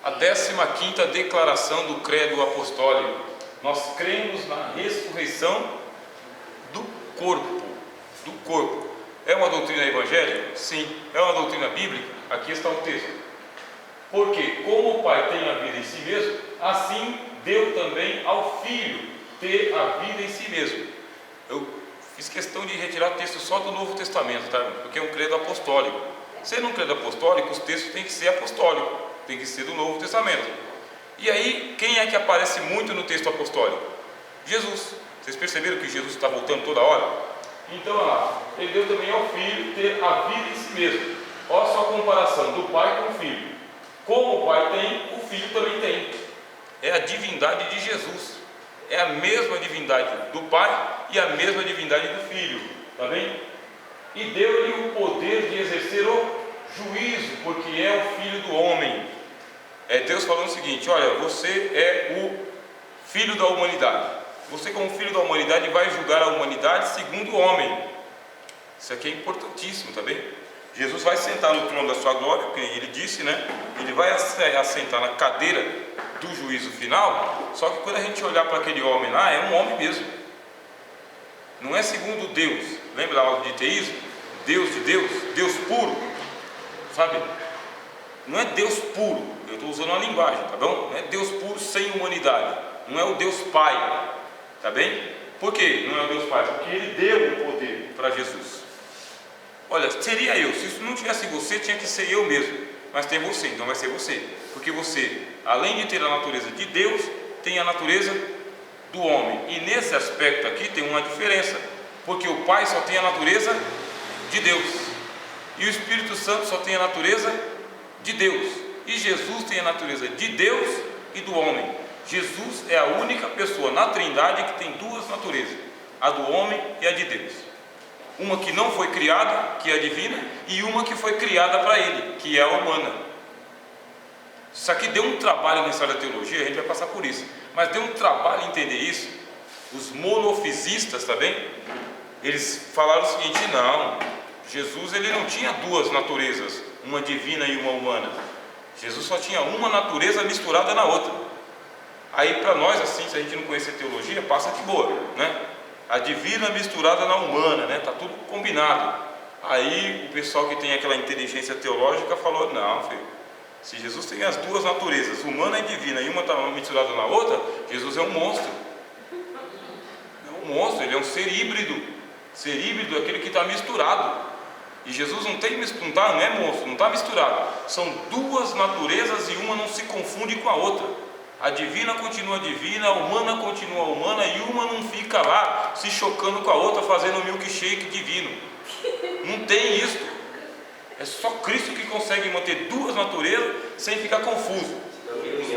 a 15ª declaração do credo apostólico. Nós cremos na ressurreição do corpo. Do corpo. É uma doutrina evangélica? Sim. É uma doutrina bíblica? Aqui está o texto. Porque como o Pai tem a vida em si mesmo, assim deu também ao Filho ter a vida em si mesmo. Eu fiz questão de retirar o texto só do Novo Testamento, tá? Porque é um credo apostólico. Sendo um credo apostólico, os textos têm que ser apostólicos, tem que ser do Novo Testamento. E aí, quem é que aparece muito no texto apostólico? Jesus. Vocês perceberam que Jesus está voltando toda hora? Então, olha lá, ele deu também ao Filho ter a vida em si mesmo. Olha só a comparação do Pai com o Filho. Como o Pai tem, o Filho também tem. É a divindade de Jesus. É a mesma divindade do Pai e a mesma divindade do Filho. Está bem? E deu-lhe o poder de exercer o juízo, porque é o Filho do homem. É Deus falando o seguinte: olha, você é o Filho da humanidade. Você, como Filho da humanidade, vai julgar a humanidade segundo o homem. Isso aqui é importantíssimo, tá bem? Jesus vai sentar no trono da sua glória, porque ele disse, né? Ele vai assentar na cadeira do juízo final. Só que quando a gente olhar para aquele homem lá, é um homem mesmo. Não é segundo Deus. Lembra da aula de teísmo? Deus de Deus, Deus puro, sabe? Não é Deus puro. Eu estou usando uma linguagem, tá bom? Não é Deus puro sem humanidade. Não é o Deus Pai, tá bem? Por que não é o Deus Pai? Porque Ele deu o poder para Jesus. Olha, seria eu. Se isso não tivesse você, tinha que ser eu mesmo. Mas tem você, então vai ser você. Porque você, além de ter a natureza de Deus, tem a natureza do homem. E nesse aspecto aqui tem uma diferença. Porque o Pai só tem a natureza de Deus. E o Espírito Santo só tem a natureza de Deus. E Jesus tem a natureza de Deus e do homem. Jesus é a única pessoa na Trindade que tem duas naturezas, a do homem e a de Deus. Uma que não foi criada, que é a divina, e uma que foi criada para ele, que é a humana. Isso aqui deu um trabalho na história da teologia, a gente vai passar por isso, mas deu um trabalho entender isso. Os monofisistas, tá bem? Eles falaram o seguinte: não, Jesus ele não tinha duas naturezas, uma divina e uma humana. Jesus só tinha uma natureza misturada na outra. Aí para nós, assim, se a gente não conhecer teologia, passa de boa, né? A divina misturada na humana, né? Tá tudo combinado. Aí o pessoal que tem aquela inteligência teológica falou: não, filho, se Jesus tem as duas naturezas, humana e divina, e uma está misturada na outra, Jesus é um monstro. É um monstro, ele é um ser híbrido. Ser híbrido é aquele que está misturado. E Jesus não é monstro, não está misturado. São duas naturezas e uma não se confunde com a outra. A divina continua divina, a humana continua humana, e uma não fica lá se chocando com a outra, fazendo um milkshake divino. Não tem isso. É só Cristo que consegue manter duas naturezas sem ficar confuso.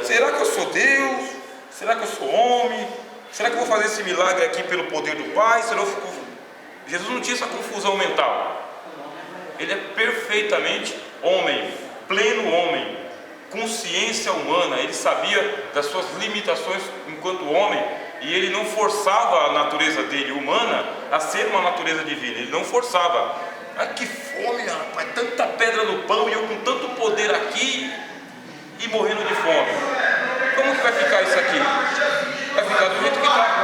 Será que eu sou Deus? Será que eu sou homem? Será que eu vou fazer esse milagre aqui pelo poder do Pai? Jesus não tinha essa confusão mental. Ele é perfeitamente homem, pleno homem, consciência humana. Ele sabia das suas limitações enquanto homem, e ele não forçava a natureza dele humana a ser uma natureza divina. Ele não forçava. Ai, que fome, rapaz, tanta pedra no pão e eu com tanto poder aqui e morrendo de fome. Como que vai ficar isso aqui? Vai ficar do jeito que está.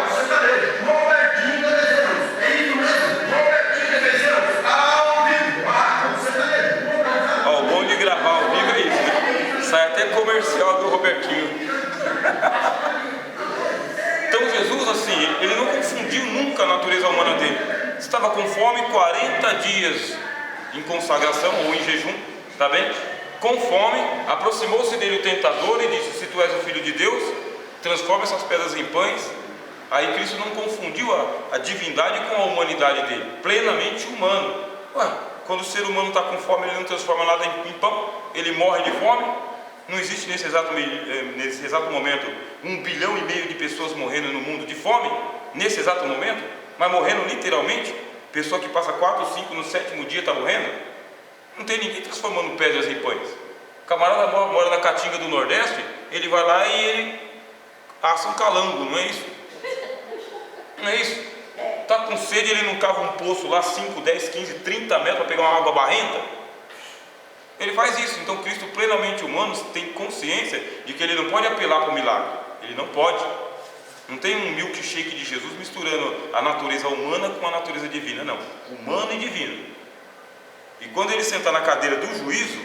Ó, o bom de gravar ao vivo é isso, né? Sai até comercial do Robertinho. Então Jesus, assim, ele não confundiu nunca a natureza humana dele. Estava com fome, 40 dias em consagração ou em jejum, tá bem? Com fome, aproximou-se dele o tentador e disse: se tu és o Filho de Deus, transforma essas pedras em pães. Aí Cristo não confundiu a divindade com a humanidade dele, plenamente humano. Ué, quando o ser humano está com fome, ele não transforma nada em pão, ele morre de fome. Não existe nesse exato momento 1,5 bilhão de pessoas morrendo no mundo de fome, nesse exato momento, mas morrendo literalmente. Pessoa que passa 4, 5 no 7º dia está morrendo. Não tem ninguém transformando pedras em pães. O camarada mora na Caatinga do Nordeste, ele vai lá e ele assa um calango, não é isso? Não é isso? Está com sede, ele não cava um poço lá 5, 10, 15, 30 metros para pegar uma água barrenta. Ele faz isso. Então Cristo plenamente plenamente humano tem consciência de que ele não pode apelar para o milagre. Ele não pode. Não tem um milkshake de Jesus misturando a natureza humana com a natureza divina, não. Humano e divino. E quando ele sentar na cadeira do juízo,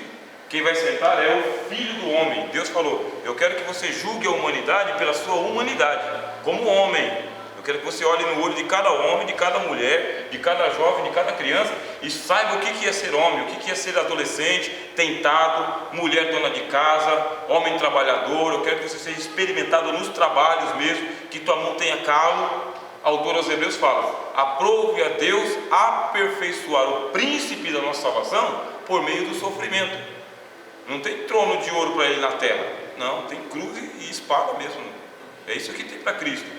quem vai sentar é o Filho do Homem. Deus falou: eu quero que você julgue a humanidade pela sua humanidade, como homem. Eu quero que você olhe no olho de cada homem, de cada mulher, de cada jovem, de cada criança, e saiba o que é ser homem, o que é ser adolescente, tentado, mulher dona de casa, homem trabalhador. Eu quero que você seja experimentado nos trabalhos mesmo, que tua mão tenha calo. O autor aos Hebreus fala: aprove a Deus aperfeiçoar o príncipe da nossa salvação por meio do sofrimento. Não tem trono de ouro para ele na terra, não, tem cruz e espada mesmo. É isso que tem para Cristo.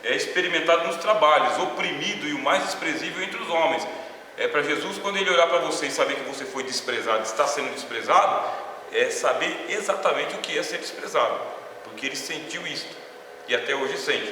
É experimentado nos trabalhos, oprimido e o mais desprezível entre os homens. É para Jesus, quando ele olhar para você e saber que você foi desprezado, está sendo desprezado, é saber exatamente o que é ser desprezado, porque ele sentiu isso e até hoje sente.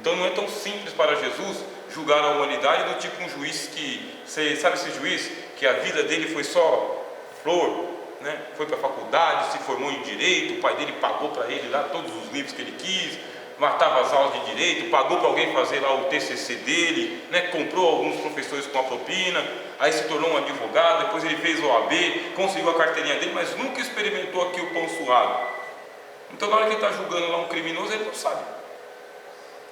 Então não é tão simples para Jesus julgar a humanidade do tipo um juiz que, você sabe esse juiz que a vida dele foi só flor, né? Foi para a faculdade, se formou em direito, o pai dele pagou para ele lá todos os livros que ele quis, matava as aulas de direito, pagou para alguém fazer lá o TCC dele, né? Comprou alguns professores com a propina, aí se tornou um advogado, depois ele fez o OAB, conseguiu a carteirinha dele, mas nunca experimentou aqui o pão suado. Então na hora que ele está julgando lá um criminoso, ele não sabe.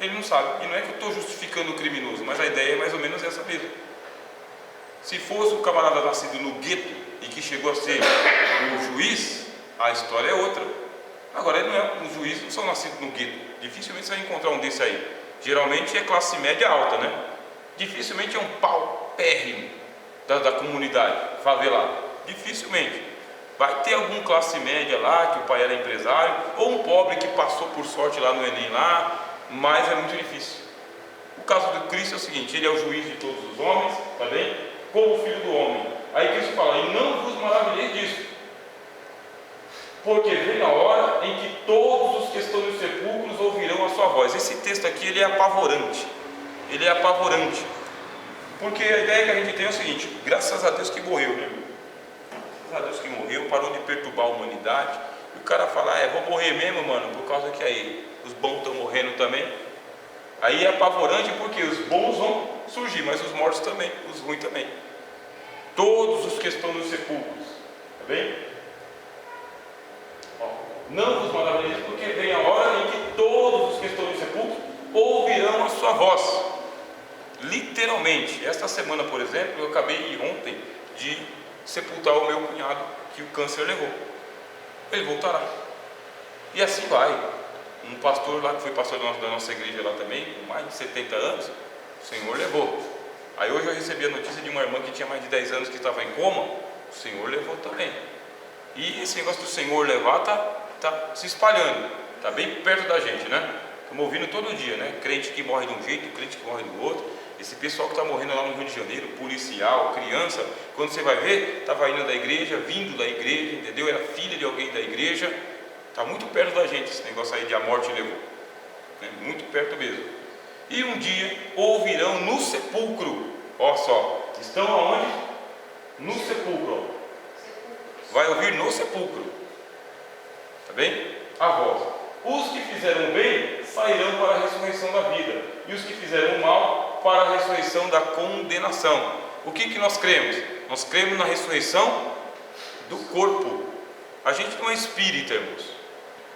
Ele não sabe. E não é que eu estou justificando o criminoso, mas a ideia é mais ou menos essa mesmo. Se fosse um camarada nascido no gueto e que chegou a ser o juiz, a história é outra. Agora, ele não é, os juízes não são nascidos no gueto. Dificilmente você vai encontrar um desse aí. Geralmente é classe média alta, né? Dificilmente é um pau pérrimo da comunidade favelada. Dificilmente. Vai ter algum classe média lá, que o pai era empresário, ou um pobre que passou por sorte lá no Enem lá, mas é muito difícil. O caso do Cristo é o seguinte: ele é o juiz de todos os homens, tá bem? Como o Filho do Homem. Aí Cristo fala: e não vos maravilheis disso, porque vem a hora em que todos os que estão nos sepulcros ouvirão a sua voz. Esse texto aqui, ele é apavorante. Ele é apavorante, porque a ideia que a gente tem é o seguinte: graças a Deus que morreu, né? Graças a Deus que morreu, parou de perturbar a humanidade. E o cara fala: vou morrer mesmo, mano, por causa que aí os bons estão morrendo também. Aí é apavorante porque os bons vão surgir, mas os mortos também, os ruins também. Todos os que estão nos sepulcros, tá bem? Não vos maravilheis, porque vem a hora em que todos os que estão nos sepulcros ouvirão a sua voz. Literalmente. Esta semana, por exemplo, eu acabei ontem de sepultar o meu cunhado que o câncer levou. Ele voltará. E assim vai. Um pastor lá, que foi pastor da nossa igreja lá também, com mais de 70 anos, o Senhor levou. Aí hoje eu recebi a notícia de uma irmã que tinha mais de 10 anos que estava em coma, o Senhor levou também. E esse negócio do Senhor levar tá se espalhando, está bem perto da gente, né? Estamos ouvindo todo dia, né? Crente que morre de um jeito, crente que morre do outro. Esse pessoal que está morrendo lá no Rio de Janeiro, policial, criança, quando você vai ver, estava indo da igreja, vindo da igreja, entendeu? Era filha de alguém da igreja. Está muito perto da gente esse negócio aí de a morte levou, né? Muito perto mesmo. E um dia ouvirão no sepulcro, ó só, estão aonde? No sepulcro, ó. Vai ouvir no sepulcro, tá bem? A voz: os que fizeram bem sairão para a ressurreição da vida, e os que fizeram mal para a ressurreição da condenação. O que nós cremos? Nós cremos na ressurreição do corpo. A gente não é espírita, irmãos.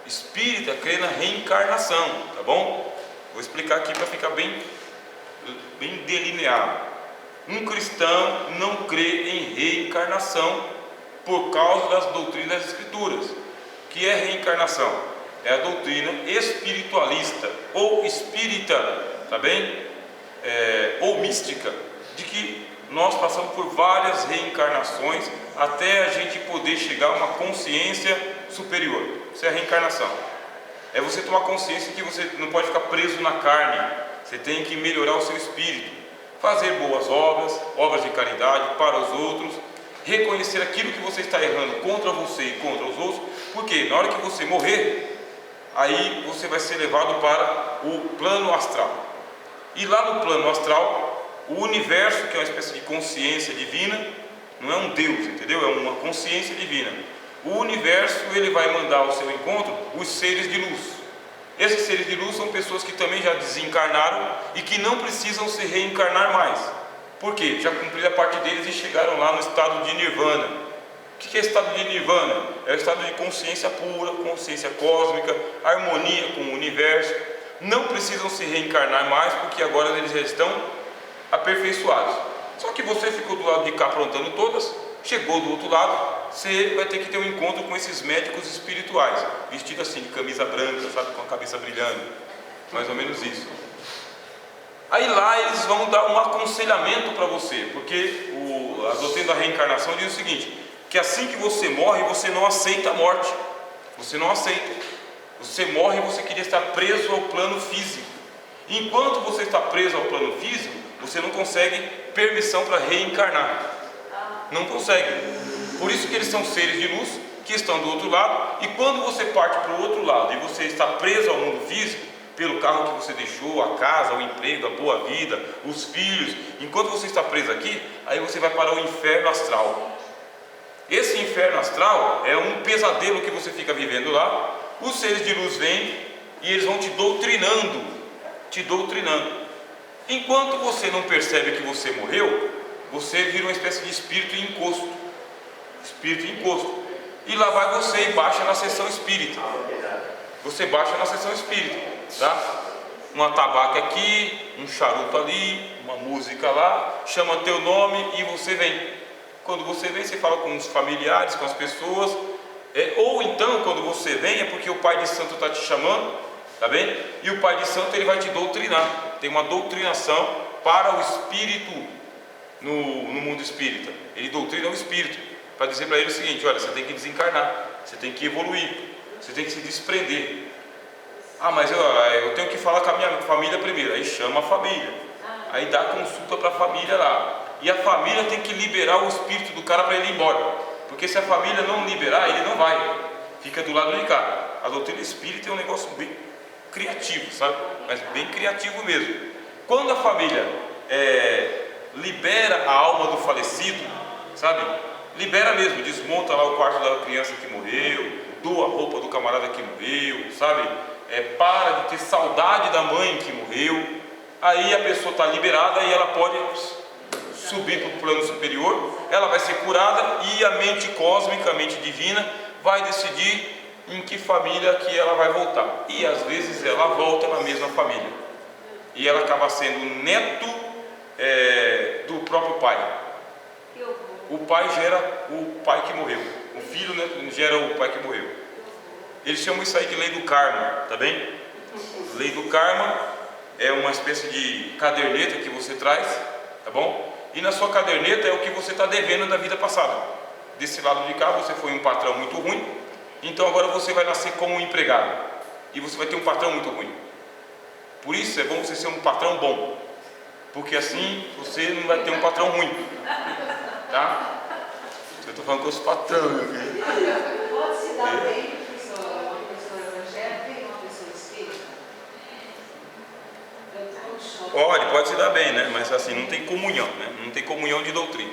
Espírita crê na reencarnação, tá bom? Vou explicar aqui para ficar bem delineado. Um cristão não crê em reencarnação por causa das doutrinas das Escrituras. O que é reencarnação? É a doutrina espiritualista ou espírita, tá bem? Ou mística, de que nós passamos por várias reencarnações até a gente poder chegar a uma consciência superior. Isso é a reencarnação. É você tomar consciência que você não pode ficar preso na carne. Você tem que melhorar o seu espírito, fazer boas obras, obras de caridade para os outros, reconhecer aquilo que você está errando contra você e contra os outros, porque na hora que você morrer, aí você vai ser levado para o plano astral. E lá no plano astral, o universo, que é uma espécie de consciência divina, não é um Deus, entendeu? É uma consciência divina. o universo ele vai mandar ao seu encontro os seres de luz. Esses seres de luz são pessoas que também já desencarnaram e que não precisam se reencarnar mais. Por quê? Já cumpriram a parte deles e chegaram lá no estado de Nirvana. O que é estado de Nirvana? É o estado de consciência pura, consciência cósmica, harmonia com o universo. Não precisam se reencarnar mais, porque agora eles já estão aperfeiçoados. Só que você ficou do lado de cá aprontando todas, chegou do outro lado, você vai ter que ter um encontro com esses médicos espirituais, vestidos assim, de camisa branca, sabe, com a cabeça brilhando, mais ou menos isso. Aí lá eles vão dar um aconselhamento para você, porque a doutrina da reencarnação diz o seguinte, que assim que você morre, você não aceita a morte, você não aceita. Você morre e você queria estar preso ao plano físico. Enquanto você está preso ao plano físico, você não consegue permissão para reencarnar. Não consegue. Por isso que eles são seres de luz que estão do outro lado. E quando você parte para o outro lado e você está preso ao mundo físico, pelo carro que você deixou, a casa, o emprego, a boa vida, os filhos, enquanto você está preso aqui, aí você vai para o inferno astral. Esse inferno astral é um pesadelo que você fica vivendo lá. Os seres de luz vêm e eles vão te doutrinando, Enquanto você não percebe que você morreu, você vira uma espécie de espírito encosto. E lá vai você e baixa na sessão espírita. Você baixa na sessão espírita, tá? Um atabaque aqui, um charuto ali, uma música lá, chama teu nome e você vem. Quando você vem, você fala com os familiares, com as pessoas. Ou então, quando você vem, é porque o Pai de Santo está te chamando, tá bem? E o Pai de Santo ele vai te doutrinar. Tem uma doutrinação para o espírito no mundo espírita. Ele doutrina o espírito para dizer para ele o seguinte: olha, você tem que desencarnar, você tem que evoluir, você tem que se desprender. Ah, mas eu tenho que falar com a minha família primeiro. Aí chama a família, aí dá consulta para a família lá. E a família tem que liberar o espírito do cara para ele ir embora. Porque se a família não liberar, ele não vai. Fica do lado de cá. A doutrina espírita é um negócio bem criativo, sabe? Mas bem criativo mesmo. Quando a família libera a alma do falecido, sabe? Libera mesmo, desmonta lá o quarto da criança que morreu, doa a roupa do camarada que morreu, sabe? Para de ter saudade da mãe que morreu. Aí a pessoa está liberada e ela pode subir para o plano superior, ela vai ser curada e a mente cósmica, a mente divina, vai decidir em que família que ela vai voltar. E às vezes ela volta na mesma família. E ela acaba sendo neto do próprio pai. O pai gera o pai que morreu. O filho, né, gera o pai que morreu. Eles chamam isso aí de lei do karma, tá bem? Lei do karma é uma espécie de caderneta que você traz, tá bom? E na sua caderneta é o que você está devendo da vida passada. Desse lado de cá você foi um patrão muito ruim, então agora você vai nascer como um empregado e você vai ter um patrão muito ruim. Por isso é bom você ser um patrão bom, porque assim você não vai ter um patrão ruim, tá? Eu estou falando com os patrões aqui. Pode se dar bem uma pessoa evangélica e uma pessoa espírita? Pode se dar bem, né? Mas assim, não tem comunhão, né? Não tem comunhão de doutrina,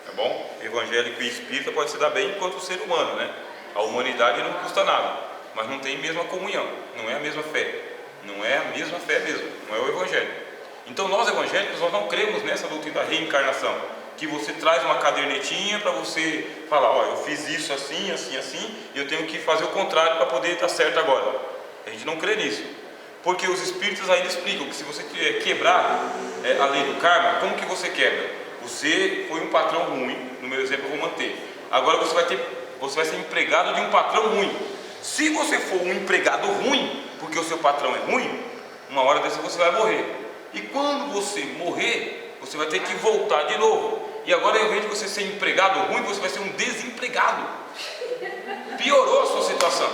tá bom? Evangélico e espírita pode se dar bem enquanto ser humano, né? A humanidade não custa nada, mas não tem a mesma comunhão, não é a mesma fé, não é a mesma fé mesmo, não é o evangelho. Então nós evangélicos, nós não cremos nessa doutrina da reencarnação, que você traz uma cadernetinha para você falar, ó, eu fiz isso assim, assim, assim, e eu tenho que fazer o contrário para poder estar certo agora. A gente não crê nisso. Porque os espíritos ainda explicam que se você quebrar a lei do karma, como que você quebra? Você foi um patrão ruim, no meu exemplo eu vou manter. Agora você vai ser empregado de um patrão ruim. Se você for um empregado ruim, porque o seu patrão é ruim, uma hora dessa você vai morrer. E quando você morrer, você vai ter que voltar de novo. E agora, ao invés de você ser empregado ruim, você vai ser um desempregado. Piorou a sua situação.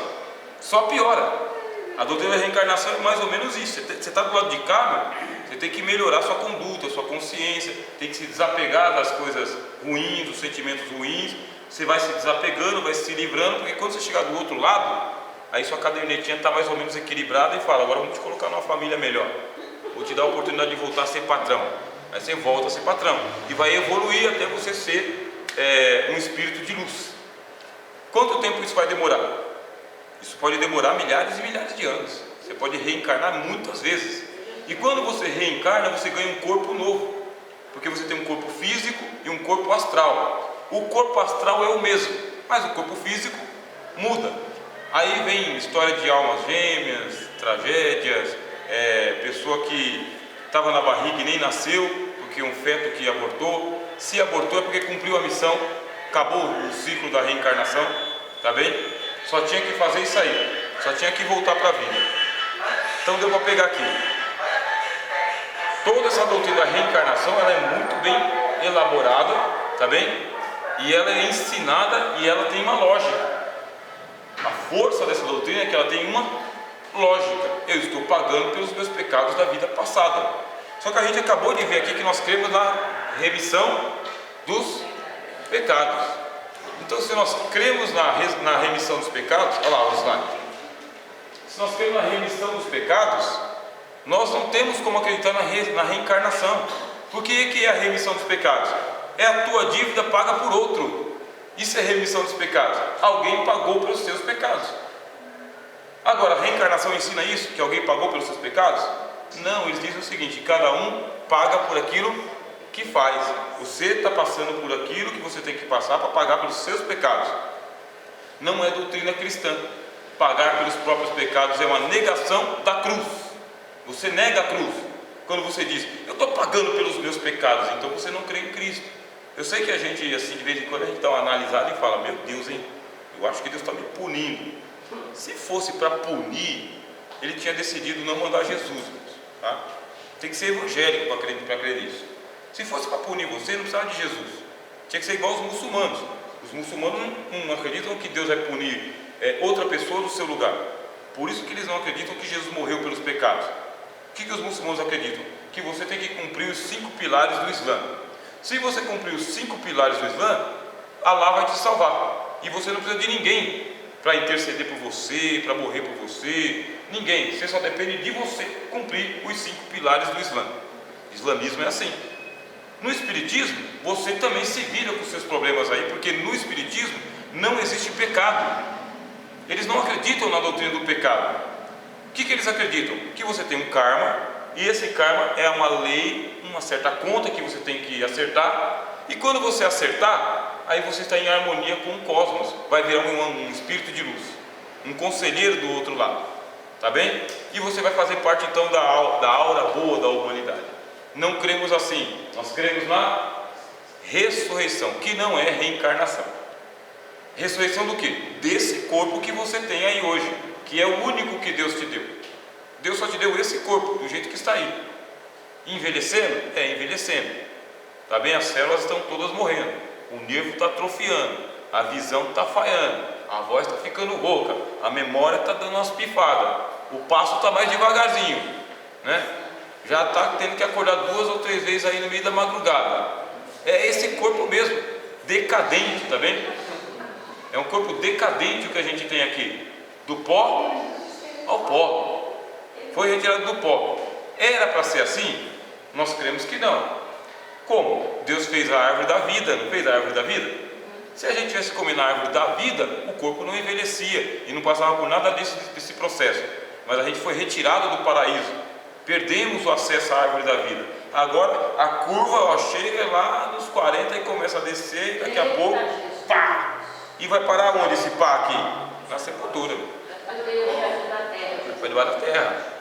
Só piora. A doutrina da reencarnação é mais ou menos isso. Você está do lado de cá, você tem que melhorar sua conduta, sua consciência, tem que se desapegar das coisas ruins, dos sentimentos ruins. Você vai se desapegando, vai se livrando, porque quando você chegar do outro lado, aí sua cadernetinha está mais ou menos equilibrada e fala, agora vamos te colocar numa família melhor. Vou te dar a oportunidade de voltar a ser patrão. Aí você volta a ser patrão e vai evoluir até você ser um espírito de luz. Quanto tempo isso vai demorar? Isso pode demorar milhares e milhares de anos. Você pode reencarnar muitas vezes. E quando você reencarna, você ganha um corpo novo, porque você tem um corpo físico e um corpo astral. O corpo astral é o mesmo, mas o corpo físico muda. Aí vem história de almas gêmeas, tragédias, pessoa que estava na barriga e nem nasceu, porque um feto que abortou. Se abortou é porque cumpriu a missão, acabou o ciclo da reencarnação, tá bem? Só tinha que fazer isso aí, só tinha que voltar para a vida. Então deu para pegar aqui. Toda essa doutrina da reencarnação, ela é muito bem elaborada, tá bem? E ela é ensinada e ela tem uma lógica. A força dessa doutrina é que ela tem uma lógica. Eu estou pagando pelos meus pecados da vida passada. Só que a gente acabou de ver aqui que nós cremos na remissão dos pecados. Então, se nós cremos na remissão dos pecados, olha lá o slide. Se nós cremos na remissão dos pecados, nós não temos como acreditar na reencarnação. Por que é a remissão dos pecados? É a tua dívida paga por outro. Isso é remissão dos pecados. Alguém pagou pelos seus pecados. Agora, a reencarnação ensina isso? Que alguém pagou pelos seus pecados? Não, eles dizem o seguinte: cada um paga por aquilo que faz. Você está passando por aquilo que você tem que passar para pagar pelos seus pecados. Não é doutrina cristã. Pagar pelos próprios pecados é uma negação da cruz. Você nega a cruz. Quando você diz, eu estou pagando pelos meus pecados, então você não crê em Cristo. Eu sei que a gente, assim, de vez em quando a gente dá uma analisada e fala, meu Deus, hein, eu acho que Deus está me punindo. Se fosse para punir, Ele tinha decidido não mandar Jesus, tá? Tem que ser evangélico para crer nisso. Se fosse para punir você, não precisava de Jesus. Tinha que ser igual aos muçulmanos. Os muçulmanos não acreditam que Deus vai punir outra pessoa no seu lugar. Por isso que eles não acreditam que Jesus morreu pelos pecados. O que os muçulmanos acreditam? Que você tem que cumprir os 5 pilares do Islã. Se você cumprir os 5 pilares do Islã, Allah vai te salvar. E você não precisa de ninguém para interceder por você, para morrer por você. Ninguém. Você só depende de você cumprir os 5 pilares do Islã. O islamismo é assim. No Espiritismo, você também se vira com seus problemas aí, porque no Espiritismo não existe pecado. Eles não acreditam na doutrina do pecado. O que eles acreditam? Que você tem um karma, e esse karma é uma lei, uma certa conta que você tem que acertar, e quando você acertar, aí você está em harmonia com o cosmos, vai virar um espírito de luz, um conselheiro do outro lado, tá bem? E você vai fazer parte então da aura boa da humanidade. Não cremos assim, nós cremos na ressurreição, que não é reencarnação. Ressurreição do que? Desse corpo que você tem aí hoje, que é o único que Deus te deu. Deus só te deu esse corpo, do jeito que está aí. Envelhecendo? Envelhecendo. Tá bem? As células estão todas morrendo, o nervo está atrofiando, a visão está falhando, a voz está ficando rouca, a memória está dando umas pifadas, o passo está mais devagarzinho, né? Já está tendo que acordar 2 ou 3 vezes aí no meio da madrugada. É esse corpo mesmo, decadente, tá bem? É um corpo decadente o que a gente tem aqui, do pó ao pó. Foi retirado do pó. Era para ser assim? Nós cremos que não. Como? Deus fez a árvore da vida, não fez a árvore da vida? Se a gente tivesse comido a árvore da vida, o corpo não envelhecia e não passava por nada desse processo. Mas a gente foi retirado do paraíso. Perdemos o acesso à árvore da vida. Agora a curva chega lá nos 40 e começa a descer, e daqui a pouco, pá! E vai parar onde esse pá aqui? Na sepultura. Foi debaixo da terra.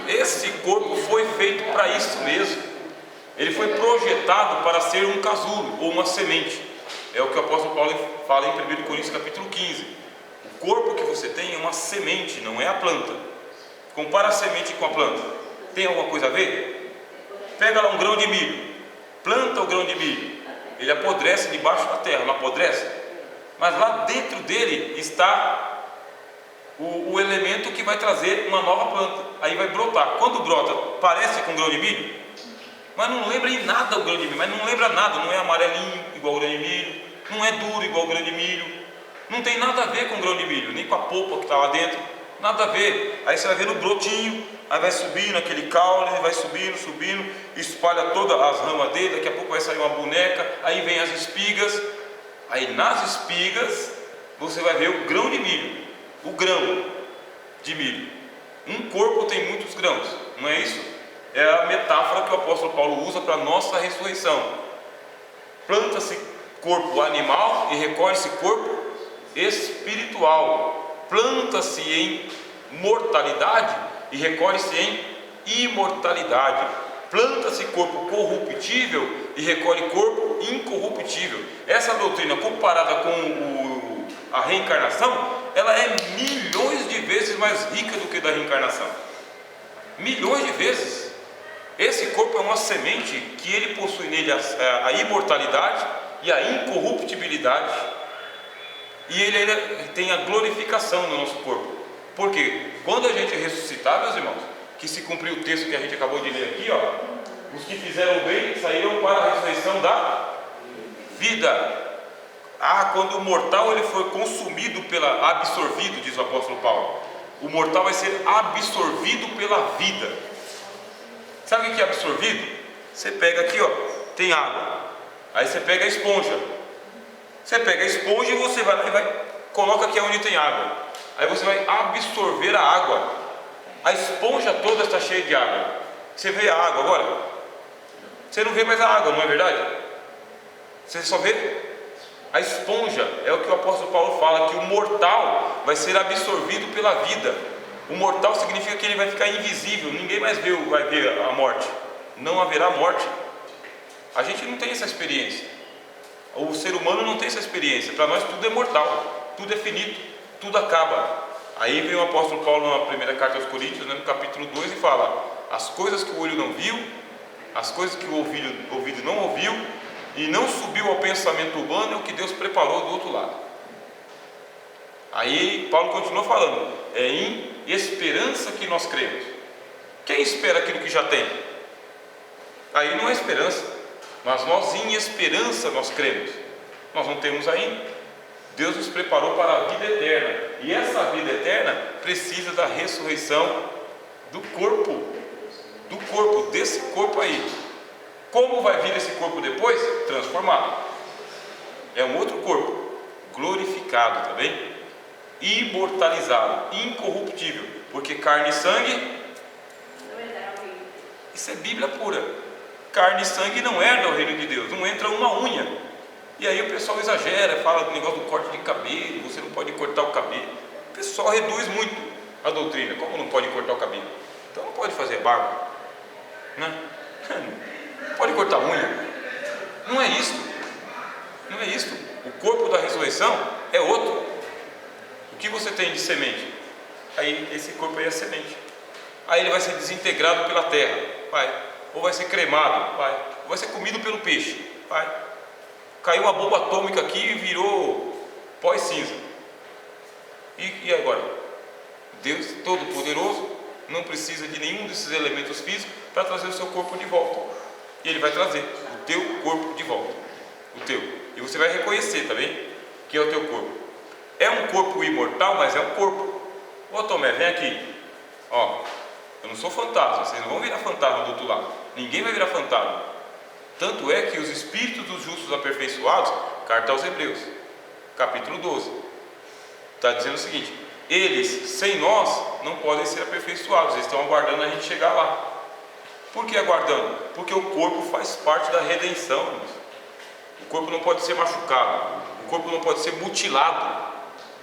Esse corpo foi feito para isso mesmo. Ele foi projetado para ser um casulo ou uma semente. É o que o apóstolo Paulo fala em 1 Coríntios capítulo 15. O corpo que você tem é uma semente, não é a planta. Compara a semente com a planta. Tem alguma coisa a ver? Pega lá um grão de milho, planta o grão de milho, ele apodrece debaixo da terra, não apodrece? Mas lá dentro dele está o elemento que vai trazer uma nova planta. Aí vai brotar. Quando brota, parece com grão de milho, mas não lembra em nada o grão de milho. Mas não lembra nada, não é amarelinho igual o grão de milho, não é duro igual o grão de milho, não tem nada a ver com o grão de milho, nem com a polpa que está lá dentro. Nada a ver. Aí você vai ver no brotinho, aí vai subindo aquele caule, vai subindo, espalha todas as ramas dele, daqui a pouco vai sair uma boneca, aí vem as espigas, aí nas espigas você vai ver o grão de milho, o grão de milho. Um corpo tem muitos grãos, não é isso? É a metáfora que o apóstolo Paulo usa para a nossa ressurreição. Planta-se corpo animal e recolhe-se corpo espiritual. Planta-se em mortalidade e recolhe-se em imortalidade. Planta-se corpo corruptível e recolhe corpo incorruptível. Essa doutrina, comparada com a reencarnação, ela é milhões de vezes mais rica do que da reencarnação. Milhões de vezes. Esse corpo é uma semente que ele possui nele a imortalidade e a incorruptibilidade. E ele ainda tem a glorificação no nosso corpo. Porque quando a gente ressuscitar, meus irmãos, que se cumpriu o texto que a gente acabou de ler aqui, ó, os que fizeram bem saíram para a ressurreição da vida. Quando o mortal ele foi consumido absorvido, diz o apóstolo Paulo, o mortal vai ser absorvido pela vida. Sabe o que é absorvido? Você pega aqui, ó, tem água, aí você pega a esponja. Você pega a esponja e você vai lá e coloca aqui onde tem água. Aí você vai absorver a água. A esponja toda está cheia de água. Você vê a água agora? Você não vê mais a água, não é verdade? Você só vê a esponja. É o que o apóstolo Paulo fala, que o mortal vai ser absorvido pela vida. O mortal significa que ele vai ficar invisível. Ninguém mais vai ver a morte. Não haverá morte. A gente não tem essa experiência. O ser humano não tem essa experiência. Para nós tudo é mortal, tudo é finito, tudo acaba. Aí vem o apóstolo Paulo na primeira carta aos Coríntios, no capítulo 2, e fala: as coisas que o olho não viu, as coisas que o ouvido não ouviu, e não subiu ao pensamento humano, é o que Deus preparou do outro lado. Aí Paulo continua falando: é em esperança que nós cremos. Quem espera aquilo que já tem? Aí não é esperança. Mas nós em esperança nós cremos. Nós não temos ainda. Deus nos preparou para a vida eterna. E essa vida eterna precisa da ressurreição do corpo. Do corpo, desse corpo aí. Como vai vir esse corpo depois? Transformado. É um outro corpo, glorificado, tá bem? Imortalizado, incorruptível. Porque carne e sangue, isso é Bíblia pura. Carne e sangue não herdam o reino de Deus, não entra uma unha. E aí o pessoal exagera, fala do negócio do corte de cabelo, você não pode cortar o cabelo. O pessoal reduz muito a doutrina. Como não pode cortar o cabelo? Então não pode fazer barba, né? Não pode cortar unha. Não é isso. Não é isso. O corpo da ressurreição é outro. O que você tem de semente? Aí esse corpo aí é semente. Aí ele vai ser desintegrado pela terra, ou vai ser cremado, ou vai ser comido pelo peixe, caiu uma bomba atômica aqui e virou pó e cinza. E agora? Deus Todo-Poderoso não precisa de nenhum desses elementos físicos para trazer o seu corpo de volta. E Ele vai trazer o teu corpo de volta. O teu. E você vai reconhecer, tá bem? Que é o teu corpo. É um corpo imortal, mas é um corpo. Ô Tomé, vem aqui. Ó, eu não sou fantasma, vocês não vão virar fantasma do outro lado. Ninguém vai virar fantasma. Tanto é que os espíritos dos justos aperfeiçoados, carta aos Hebreus, capítulo 12, está dizendo o seguinte: eles, sem nós, não podem ser aperfeiçoados. Eles estão aguardando a gente chegar lá. Por que aguardando? Porque o corpo faz parte da redenção. O corpo não pode ser machucado, o corpo não pode ser mutilado,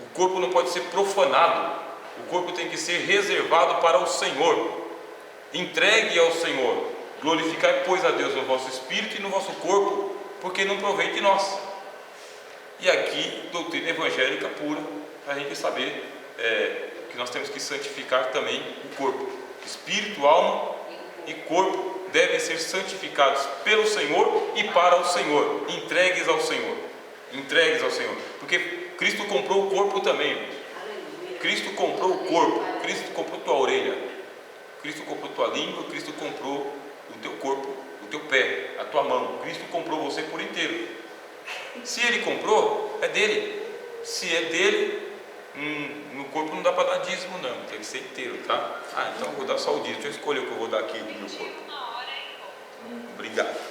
o corpo não pode ser profanado. O corpo tem que ser reservado para o Senhor, entregue ao Senhor. Glorificai, pois, a Deus no vosso espírito e no vosso corpo, porque não provém de nós. E aqui, doutrina evangélica pura, para a gente saber que nós temos que santificar também o corpo. Espírito, alma e corpo devem ser santificados pelo Senhor e para o Senhor, entregues ao Senhor. Entregues ao Senhor, porque Cristo comprou o corpo também. Cristo comprou o corpo, Cristo comprou tua orelha, Cristo comprou tua língua, Cristo comprou o teu corpo, o teu pé, a tua mão. Cristo comprou você por inteiro. Se Ele comprou, é dele. Se é dele, No corpo não dá para dar dízimo não, tem que ser inteiro, tá? Ah, então eu vou dar só o dízimo. Deixa eu escolher o que eu vou dar aqui do meu corpo. Obrigado.